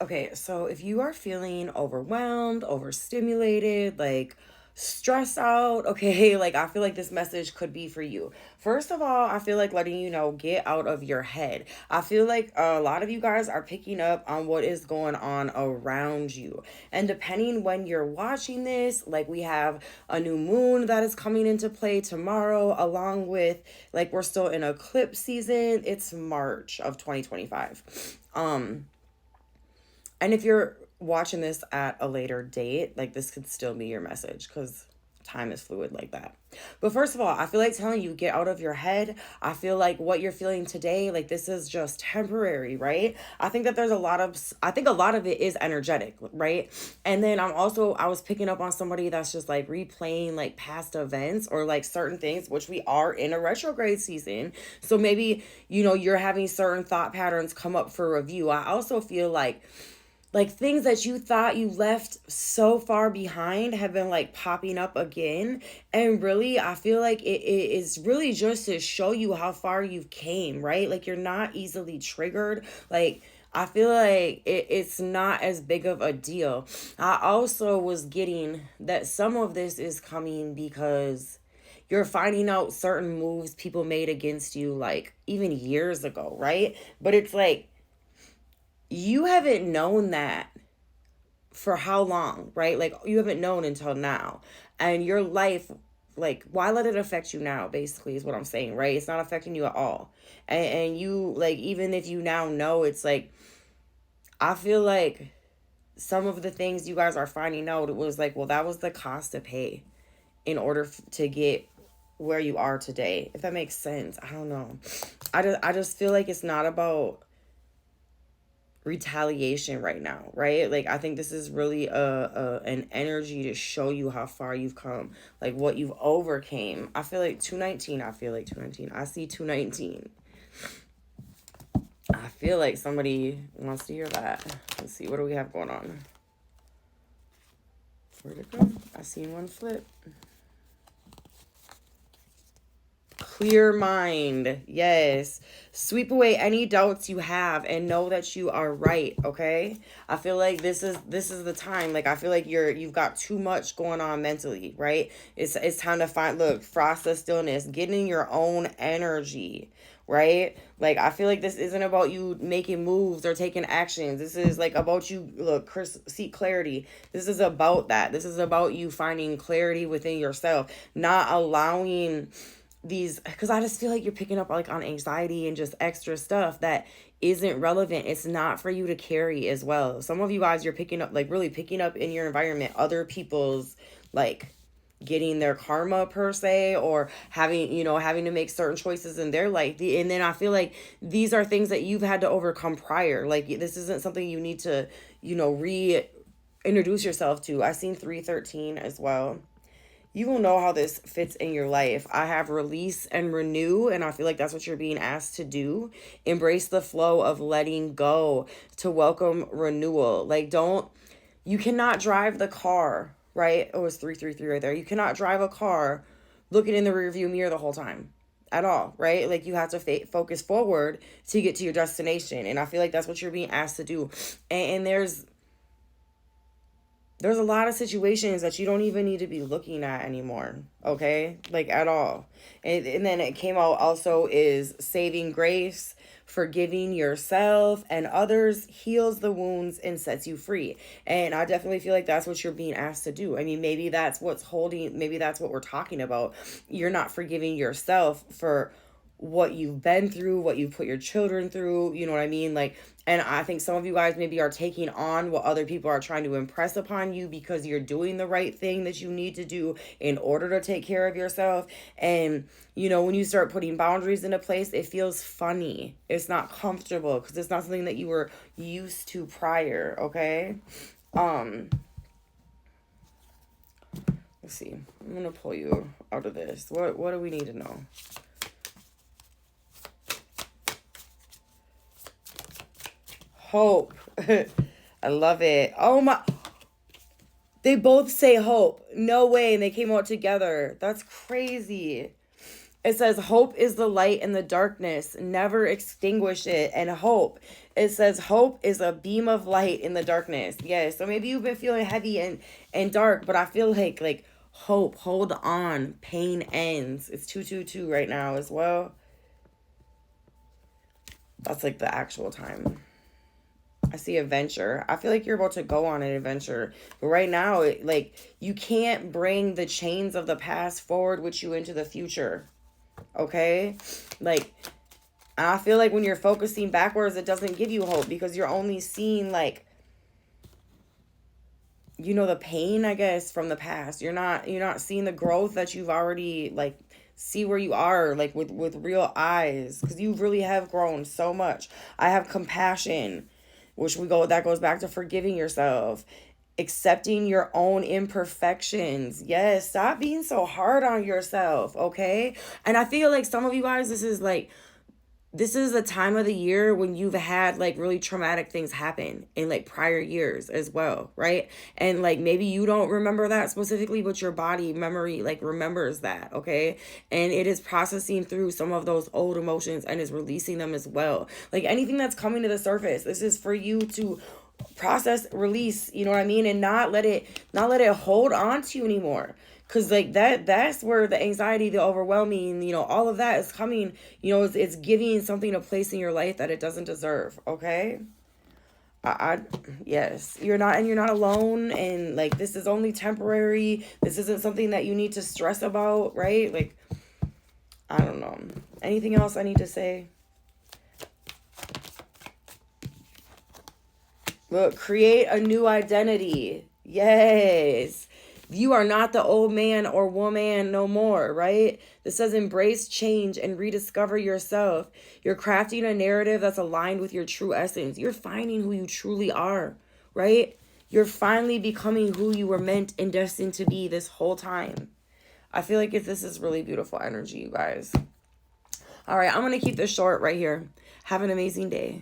Okay, so if you are feeling overwhelmed, overstimulated, like stressed out, okay, like I feel like this message could be for you. First of all, I feel like letting you know, get out of your head. I feel like a lot of you guys are picking up on what is going on around you. And depending when you're watching this, like we have a new moon that is coming into play tomorrow, along with like we're still in eclipse season. It's March of 2025. And if you're watching this at a later date, like this could still be your message because time is fluid like that. But first of all, I feel like telling you, get out of your head. I feel like what you're feeling today, like this is just temporary, right? I think that there's I think a lot of it is energetic, right? And then I was picking up on somebody that's just like replaying like past events or like certain things, which we are in a retrograde season. So maybe, you're having certain thought patterns come up for review. I also feel like things that you thought you left so far behind have been like popping up again. And really, I feel like it is really just to show you how far you've came, right? Like you're not easily triggered. Like I feel like it's not as big of a deal. I also was getting that some of this is coming because you're finding out certain moves people made against you like even years ago, right? But it's like you haven't known that for how long, right? Like you haven't known until now. And your life, like, why let it affect you now, basically, is what I'm saying, right? It's not affecting you at all. And you, like, even if you now know, it's like, I feel like some of the things you guys are finding out, it was like, well, that was the cost to pay in order to get where you are today. If that makes sense. I don't know. I just feel like it's not about retaliation right now, right? Like I think this is really an energy to show you how far you've come, like what you've overcame. I feel like 219, I feel like 219. I see 219. I feel like somebody wants to hear that. Let's see, what do we have going on? Where'd it go? I seen one flip. Clear mind. Yes. Sweep away any doubts you have and know that you are right, okay? I feel like this is the time. Like I feel like you've got too much going on mentally, right? It's time to find look, frost the stillness, get in your own energy, right? Like I feel like this isn't about you making moves or taking actions. This is like about you look, Chris, seek clarity. This is about that. This is about you finding clarity within yourself, not allowing these, because I just feel like you're picking up like on anxiety and just extra stuff that isn't relevant. It's not for you to carry as well. Some of you guys, you're picking up, like really picking up in your environment other people's like getting their karma per se, or having to make certain choices in their life. And then I feel like these are things that you've had to overcome prior. Like this isn't something you need to reintroduce yourself to. I seen 313 as well. You will know how this fits in your life. I have release and renew, and I feel like that's what you're being asked to do. Embrace the flow of letting go to welcome renewal. Like, you cannot drive the car, right? Oh, it's 333 right there. You cannot drive a car looking in the rearview mirror the whole time at all, right? Like, you have to focus forward to get to your destination. And I feel like that's what you're being asked to do. And there's a lot of situations that you don't even need to be looking at anymore, okay? Like at all. And then it came out also is saving grace, forgiving yourself and others, heals the wounds and sets you free. And I definitely feel like that's what you're being asked to do. I mean, maybe that's what we're talking about. You're not forgiving yourself for what you've been through, what you've put your children through, you know what I mean? Like, and I think some of you guys maybe are taking on what other people are trying to impress upon you because you're doing the right thing that you need to do in order to take care of yourself. And, when you start putting boundaries into place, it feels funny. It's not comfortable because it's not something that you were used to prior, okay? Um, let's see. I'm going to pull you out of this. What do we need to know? Hope. I love it. Oh my. They both say hope. No way. And they came out together. That's crazy. It says, hope is the light in the darkness. Never extinguish it. And hope It says hope is a beam of light in the darkness. Yes. So maybe you've been feeling heavy and dark, but I feel like hope, hold on, pain ends. It's 222 right now as well. That's like the actual time. I see adventure. I feel like you're about to go on an adventure. But right now, like, you can't bring the chains of the past forward with you into the future. Okay? Like, I feel like when you're focusing backwards, it doesn't give you hope because you're only seeing, like, you know, the pain, I guess, from the past. You're not seeing the growth that you've already, like, see where you are, like, with real eyes, because you really have grown so much. I have compassion, that goes back to forgiving yourself, accepting your own imperfections. Yes, stop being so hard on yourself, okay? And I feel like some of you guys, this is a time of the year when you've had like really traumatic things happen in like prior years as well, right? And like maybe you don't remember that specifically, but your body memory like remembers that, okay? And it is processing through some of those old emotions and is releasing them as well. Like anything that's coming to the surface, this is for you to process, release, you know what I mean? And not let it hold on to you anymore. Cause like that's where the anxiety, the overwhelming, you know, all of that is coming, you know, it's giving something a place in your life that it doesn't deserve. Okay. Yes, you're not alone. And like, this is only temporary. This isn't something that you need to stress about. Right. Like, I don't know. Anything else I need to say? Look, create a new identity. Yes. You are not the old man or woman no more, right? This says embrace change and rediscover yourself. You're crafting a narrative that's aligned with your true essence. You're finding who you truly are, right? You're finally becoming who you were meant and destined to be this whole time. I feel like this is really beautiful energy, you guys. All right, I'm going to keep this short right here. Have an amazing day.